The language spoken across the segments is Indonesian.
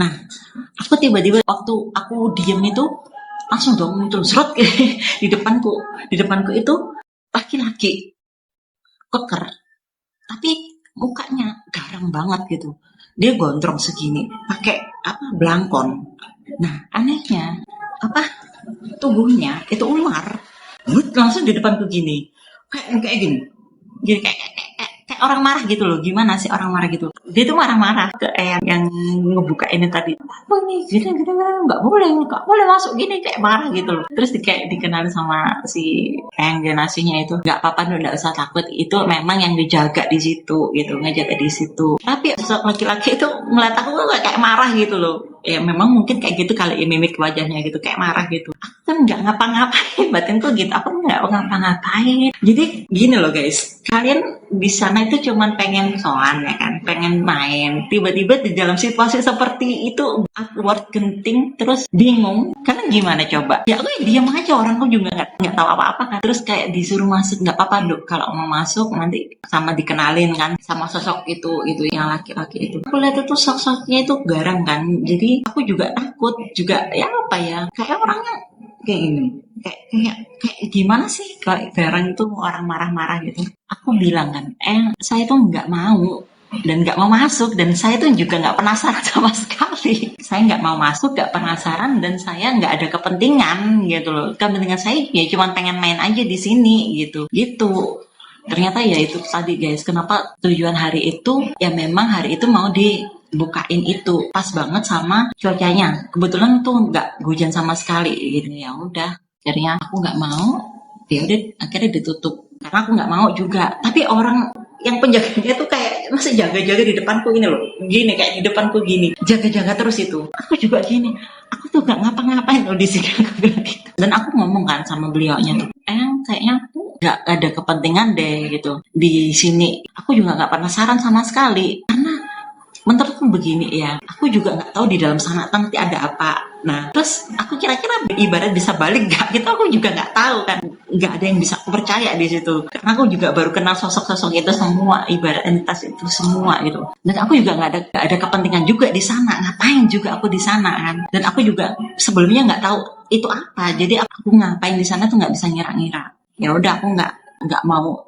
Nah, aku tiba-tiba waktu aku diem itu langsung dong muncul serot di depanku. Di depanku itu laki-laki keker, tapi mukanya garang banget gitu. Dia gondrong segini, pakai apa belangkon. Nah, anehnya apa tubuhnya itu ular. Langsung di depanku gini. Kayak gini. Gini kayak orang marah gitu loh. Gimana sih orang marah gitu? Dia tuh marah-marah ke Eyang yang ngebuka ini tadi. Apa ini? Gini nggak boleh masuk gini kayak marah gitu loh. Terus kayak dikenal sama si Eyang generasinya itu. Nggak apa-apa, nggak usah takut. Itu memang yang dijaga di situ gitu, ngejaga di situ. Tapi sosok laki-laki itu ngeliat aku kayak marah gitu loh. Ya memang mungkin kayak gitu kali mimik wajahnya gitu kayak marah gitu. Aku kan nggak ngapa-ngapain, batinku gitu. Aku nggak ngapa-ngapain. Jadi gini loh guys, kalian di sana itu cuman pengen soan ya kan, pengen main. Tiba-tiba di dalam situasi seperti itu awkward, genting, terus bingung. Kalian gimana coba? Ya aku diam aja, orang aku juga nggak tahu apa-apa kan. Terus kayak disuruh masuk, nggak apa-apa dok. Kalau mau masuk nanti sama dikenalin kan sama sosok itu yang laki-laki itu. Aku lihat itu sosoknya itu garang kan, jadi aku juga takut juga ya apa ya kayak orangnya kayak gini kayak gimana sih kayak garang itu orang marah-marah gitu. Aku bilang kan saya tuh nggak mau dan nggak mau masuk dan saya tuh juga nggak penasaran sama sekali. Saya nggak mau masuk, nggak penasaran dan saya nggak ada kepentingan gitu loh. Kepentingan saya ya cuma pengen main aja di sini gitu. Ternyata ya itu tadi guys, kenapa tujuan hari itu ya memang hari itu mau dibukain itu pas banget sama cuacanya. Kebetulan tuh nggak hujan sama sekali gitu. Ya udah, akhirnya aku nggak mau. Ya udah akhirnya ditutup karena aku nggak mau juga. Tapi orang yang penjaganya tuh kayak masih jaga-jaga di depanku ini loh, gini kayak di depanku gini, jaga-jaga terus itu. Aku juga gini, aku tuh nggak ngapa-ngapain loh di sini aku bilang gitu. Dan aku ngomong kan sama beliaunya tuh, kayaknya aku nggak ada kepentingan deh gitu di sini. Aku juga nggak penasaran sama sekali karena menurutku begini ya, aku juga nggak tahu di dalam sana nanti ada apa. Nah, terus aku kira-kira ibarat bisa balik nggak? Gitu aku juga nggak tahu kan, nggak ada yang bisa aku percaya di situ. Karena aku juga baru kenal sosok-sosok itu semua, ibarat entitas itu semua gitu. Dan aku juga nggak ada kepentingan juga di sana. Ngapain juga aku di sana kan? Dan aku juga sebelumnya nggak tahu itu apa. Jadi aku ngapain di sana tuh nggak bisa ngira-ngira. Ya udah aku nggak mau.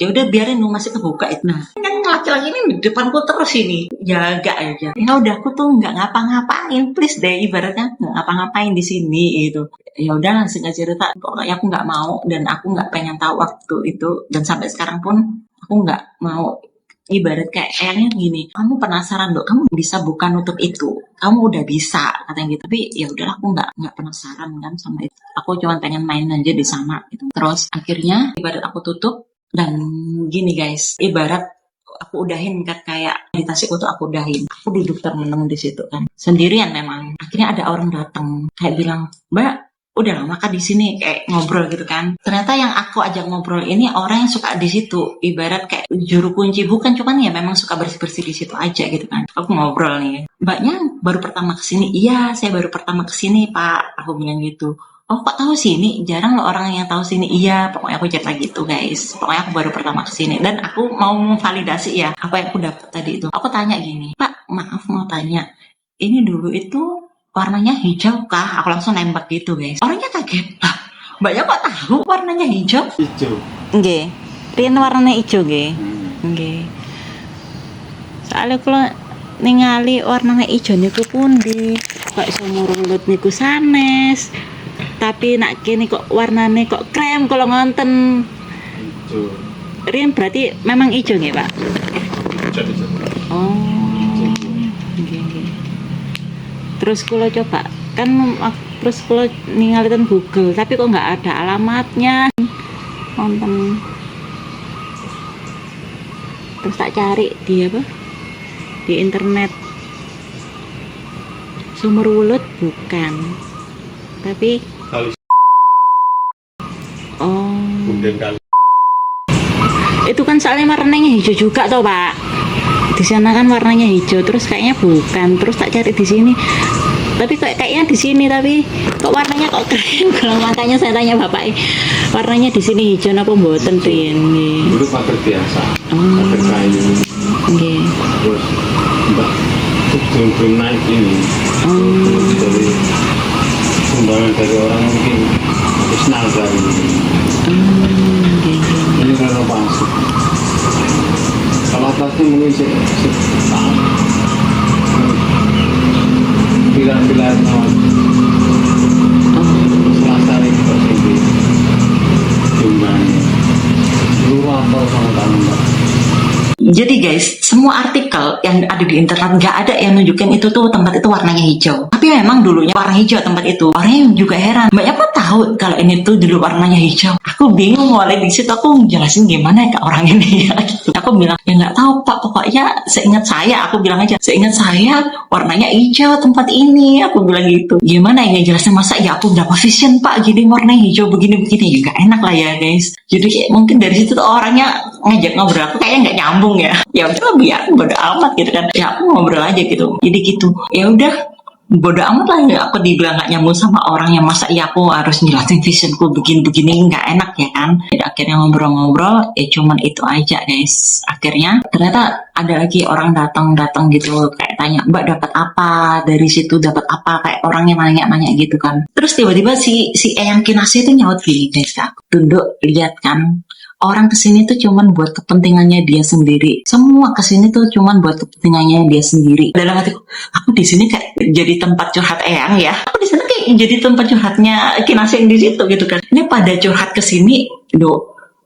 Ya udah biarin lu masih kebuka itu. Nah kan laki-laki ini di depanku terus ini jaga aja. Ya udah aku tuh nggak ngapa-ngapain, please deh, ibaratnya nggak ngapa-ngapain di sini gitu. Ya udah langsung aja cerita, pokoknya aku nggak mau dan aku nggak pengen tahu waktu itu dan sampai sekarang pun aku nggak mau. Ibarat kayaknya gini, kamu penasaran dok, kamu bisa buka nutup itu, kamu udah bisa katanya gitu. Tapi ya udahlah aku nggak penasaran kan sama itu. Aku cuma pengen main aja di sana gitu. Terus akhirnya ibarat aku tutup. Dan gini guys, ibarat aku udahin kan kayak meditasi tuh aku udahin. Aku duduk termenung di situ kan, sendirian memang. Akhirnya ada orang datang kayak bilang, "Mbak, udah lama kan di sini?" Kayak ngobrol gitu kan. Ternyata yang aku ajak ngobrol ini orang yang suka di situ. Ibarat kayak juru kunci, bukan cuman ya memang suka bersih-bersih di situ aja gitu kan. Aku ngobrol nih, "Mbaknya baru pertama kesini?" "Iya, saya baru pertama kesini Pak," aku bilang gitu. "Oh kok tahu sini? Jarang loh orang yang tahu sini." "Iya," pokoknya aku cerita gitu guys. Pokoknya aku baru pertama kesini dan aku mau memvalidasi ya apa yang aku dapat tadi itu. Aku tanya gini, "Pak, maaf mau tanya, ini dulu itu warnanya hijau kah?" Aku langsung nembak gitu guys. Orangnya kaget, "Lah, mbaknya kok tahu warnanya hijau?" Hijau. Nggih. Riyen warnanya hijau nggih. Nggih. Soalnya kalau ningali warnanya hijau niku pundi? Kok sumur ulut niku sanes. Tapi nak kene kok warnane kok krem kalau ngonten. Hijau. Rian berarti memang hijau nggih, Pak? Hijau. Oh. Nggih. Terus kula coba kan terus kula ningali ten Google, tapi kok nggak ada alamatnya. Nonton. Terus tak cari di apa? Di internet. Sumur Wulut bukan. Tapi Kali oh. kali. Itu kan soalnya warnanya hijau juga toh Pak. Di sana kan warnanya hijau, terus kayaknya bukan. Terus tak cari di sini. Tapi kayaknya di sini tapi kok warnanya kok keren. Kalau makanya saya tanya Bapak, warnanya di sini hijau apa mboten Rian nggih. Dulu pagar biasa. Oh. Pagar kayu. Nggih. Terus mbak belum naik ini. Dari sumbangan dari orang mungkin habis nazar ini. Ini renovasi. Kalau atasnya mungkin pilar-pilar selasa ini persegi jumlahnya seluruh atau sama tambah. Jadi guys, semua artikel yang ada di internet nggak ada yang nunjukin itu tuh tempat itu warnanya hijau. Tapi memang dulunya warna hijau tempat itu. Orangnya juga heran. Mbak apa tahu kalau ini tuh dulu warnanya hijau? Aku bingung mulai di situ aku jelasin gimana ya ke orang ini ya gitu. Aku bilang ya nggak tahu Pak, pokoknya seingat saya, aku bilang aja seingat saya warnanya hijau tempat ini. Aku bilang gitu. Gimana ini jelasin masa ya aku berapa vision Pak jadi warnanya hijau begini-begini ya nggak enak lah ya guys. Jadi kayak mungkin dari situ tuh orangnya ngajak ngobrol aku kayaknya nggak nyambung ya udah biar bodo amat gitu kan ya aku ngobrol aja gitu jadi gitu ya udah bodo amat lah ya aku dibilang nggak nyambung sama orang yang masa ya aku harus jelasin visionku begini-begini nggak enak ya kan jadi akhirnya ngobrol-ngobrol ya cuman itu aja guys akhirnya ternyata ada lagi orang datang gitu kayak tanya Mbak dapat apa dari situ dapat apa kayak orangnya nanya-nanya gitu kan terus tiba-tiba si Eyang Kinasi itu nyaut gini guys aku tunduk lihat kan orang kesini tuh cuman buat kepentingannya dia sendiri. Semua kesini tuh cuman buat kepentingannya dia sendiri. Dalam hatiku, aku di sini kayak jadi tempat curhat Eyang ya. Aku di sini kayak jadi tempat curhatnya Kinasi yang di situ gitu kan. Ini pada curhat kesini,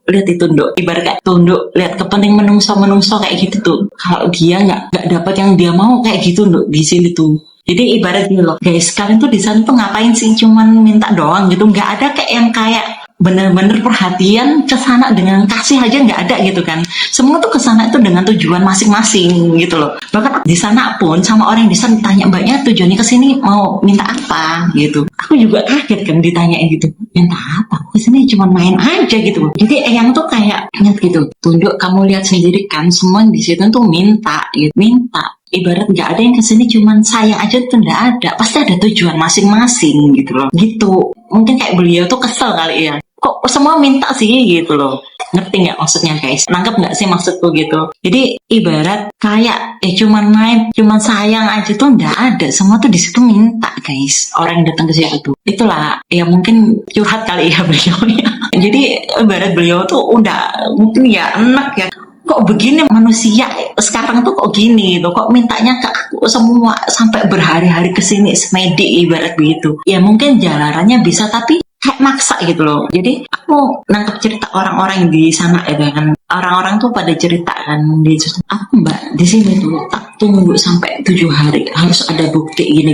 lihat itu ibarat kayak tunduk lihat kepenting menungso kayak gitu tuh. Kalau dia nggak dapat yang dia mau kayak gitu di sini tuh. Jadi ibarat gini loh, guys, kalian tuh di sana tuh ngapain sih? Cuman minta doang gitu, nggak ada kayak yang kayak bener-bener perhatian kesana dengan kasih aja nggak ada gitu kan. Semua tuh kesana itu dengan tujuan masing-masing gitu loh. Bahkan di sana pun sama orang yang di sana tanya Mbaknya tujuannya kesini mau minta apa gitu. Aku juga kaget kan ditanyain gitu. Minta apa? Kesini cuma main aja gitu. Jadi Eyang tuh kayak ingat gitu. Tunjuk kamu lihat sendiri kan semua di situ tuh minta gitu. Minta. Ibarat nggak ada yang kesini cuman sayang aja tuh nggak ada pasti ada tujuan masing-masing gitu loh gitu mungkin kayak beliau tuh kesel kali ya kok semua minta sih gitu loh ngerti nggak maksudnya guys nangkep nggak sih maksudku gitu jadi ibarat kayak cuman main cuman sayang aja tuh nggak ada semua tuh di situ minta guys orang yang datang ke situ tuh itulah ya mungkin curhat kali ya beliau ya jadi ibarat beliau tuh udah mungkin ya enak ya kok begini manusia sekarang tuh kok gini tuh kok mintanya ke aku semua sampai berhari-hari kesini semedi ibarat begitu ya mungkin jalarannya bisa tapi kayak maksa gitu loh jadi aku nangkep cerita orang-orang yang di sana ya kan orang-orang tuh pada cerita kan di aku Mbak di sini tuh tak tunggu sampai 7 hari harus ada bukti gini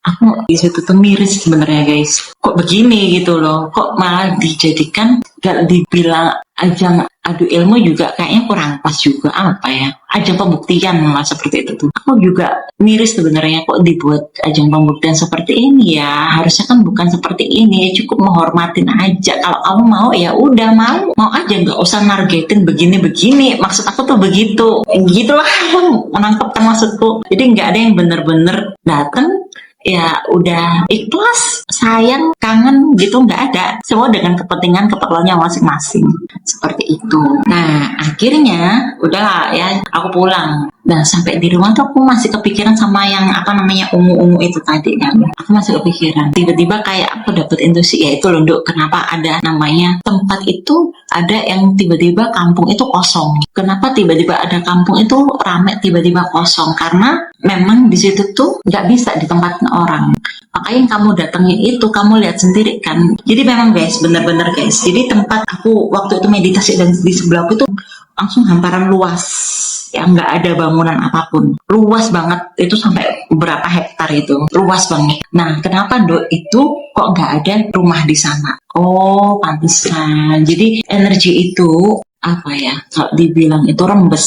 aku di situ tuh miris sebenarnya guys kok begini gitu loh kok malah dijadikan gak dibilang ajang adu ilmu juga kayaknya kurang pas juga apa ya ajang pembuktian malah seperti itu tuh aku juga miris sebenarnya kok dibuat ajang pembuktian seperti ini ya harusnya kan bukan seperti ini cukup menghormatin aja kalau kamu mau ya udah mau aja nggak usah nargetin begini maksud aku tuh begitu gitulah menangkapkan maksudku jadi nggak ada yang bener-bener datang ya udah ikhlas, sayang, kangen gitu nggak ada. Semua dengan kepentingan keperluannya masing-masing. Seperti itu. Nah, akhirnya udahlah ya, aku pulang. Dan sampai di rumah tuh aku masih kepikiran sama yang ungu-ungu itu tadi kan. Aku masih kepikiran. Tiba-tiba kayak aku dapet intuisi ya itu loh Dok, kenapa ada namanya tempat itu ada yang tiba-tiba kampung itu kosong. Kenapa tiba-tiba ada kampung itu rame tiba-tiba kosong? Karena memang di situ tuh nggak bisa ditempatin orang. Makanya kamu datangnya itu kamu lihat sendiri kan. Jadi memang guys, bener-bener guys. Jadi tempat aku waktu itu meditasi dan di sebelahku itu langsung hamparan luas. Ya nggak ada bangunan apapun. Luas banget. Itu sampai berapa hektar itu. Luas banget. Nah, kenapa Dok itu kok nggak ada rumah di sana? Oh, pantesan. Jadi energi itu apa ya, kalau dibilang itu rembes.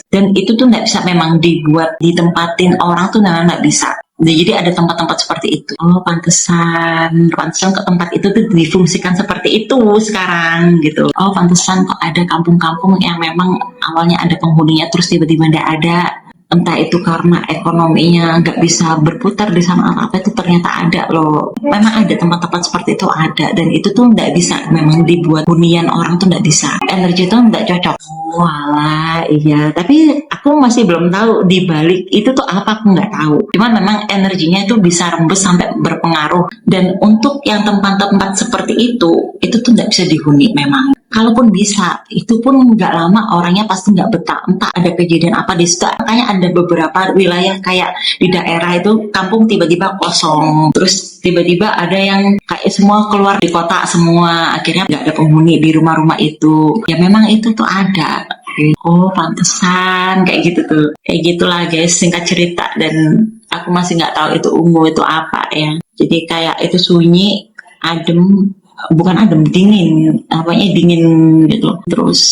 Dan itu tuh nggak bisa memang dibuat ditempatin orang tuh nggak bisa. Jadi ada tempat-tempat seperti itu. Oh, pantesan ke tempat itu tuh difungsikan seperti itu sekarang gitu. Oh, pantesan kok ada kampung-kampung yang memang awalnya ada penghuninya terus tiba-tiba nggak ada. entah itu karena ekonominya nggak bisa berputar di sana atau apa, itu ternyata ada loh. Memang ada tempat-tempat seperti itu ada, dan itu tuh nggak bisa memang dibuat hunian orang tuh nggak bisa. Energi tuh nggak cocok. Walah, iya. Tapi aku masih belum tahu di balik itu tuh apa, aku nggak tahu. Cuman memang energinya itu bisa rembes sampai berpengaruh. Dan untuk yang tempat-tempat seperti itu tuh nggak bisa dihuni memang. Kalaupun bisa, itu pun nggak lama orangnya pasti nggak betah. Entah ada kejadian apa di situ. Makanya ada beberapa wilayah kayak di daerah itu kampung tiba-tiba kosong. Terus tiba-tiba ada yang kayak semua keluar di kota semua. Akhirnya nggak ada penghuni di rumah-rumah itu. Ya memang itu tuh ada. Oh pantesan kayak gitu tuh. Kayak gitulah guys, singkat cerita. Dan aku masih nggak tahu itu ungu itu apa ya. Jadi kayak itu sunyi, adem, bukan adem, dingin, apanya dingin gitu, terus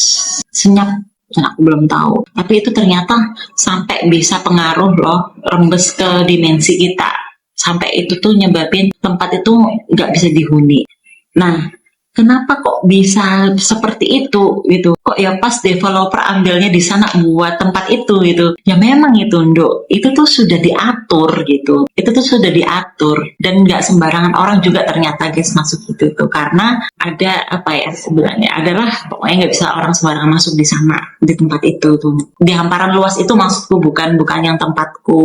senyap, dan aku belum tahu. Tapi itu ternyata sampai bisa pengaruh loh, rembes ke dimensi kita, sampai itu tuh nyebabin tempat itu nggak bisa dihuni. Nah, kenapa kok bisa seperti itu gitu? Kok ya pas developer ambilnya di sana buat tempat itu gitu. Ya memang itu Nduk, itu tuh sudah diatur gitu. Itu tuh sudah diatur, dan nggak sembarangan orang juga ternyata guys masuk itu tuh, karena ada apa ya sebenarnya, adalah pokoknya nggak bisa orang sembarangan masuk di sana, di tempat itu tuh. Di hamparan luas itu maksudku, bukan yang tempatku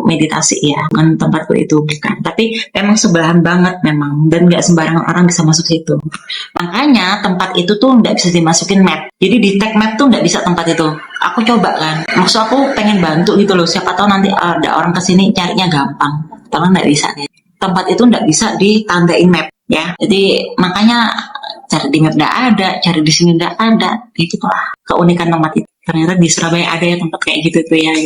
meditasi ya, bukan tempatku itu, bukan. Tapi memang sebelahan banget memang, dan nggak sembarangan orang bisa masuk situ. Makanya tempat itu tuh nggak bisa dimasukin map. Jadi di tag map tuh nggak bisa tempat itu. Aku coba kan, maksud aku pengen bantu gitu loh. Siapa tahu nanti ada orang kesini carinya gampang. Tapi nggak bisa ya. Tempat itu nggak bisa ditandain map ya. Jadi makanya cari di map nggak ada, cari di sini nggak ada. Ya gitu lah keunikan tempat itu. Ternyata di Surabaya ada ya tempat kayak gitu tuh ya. Gitu.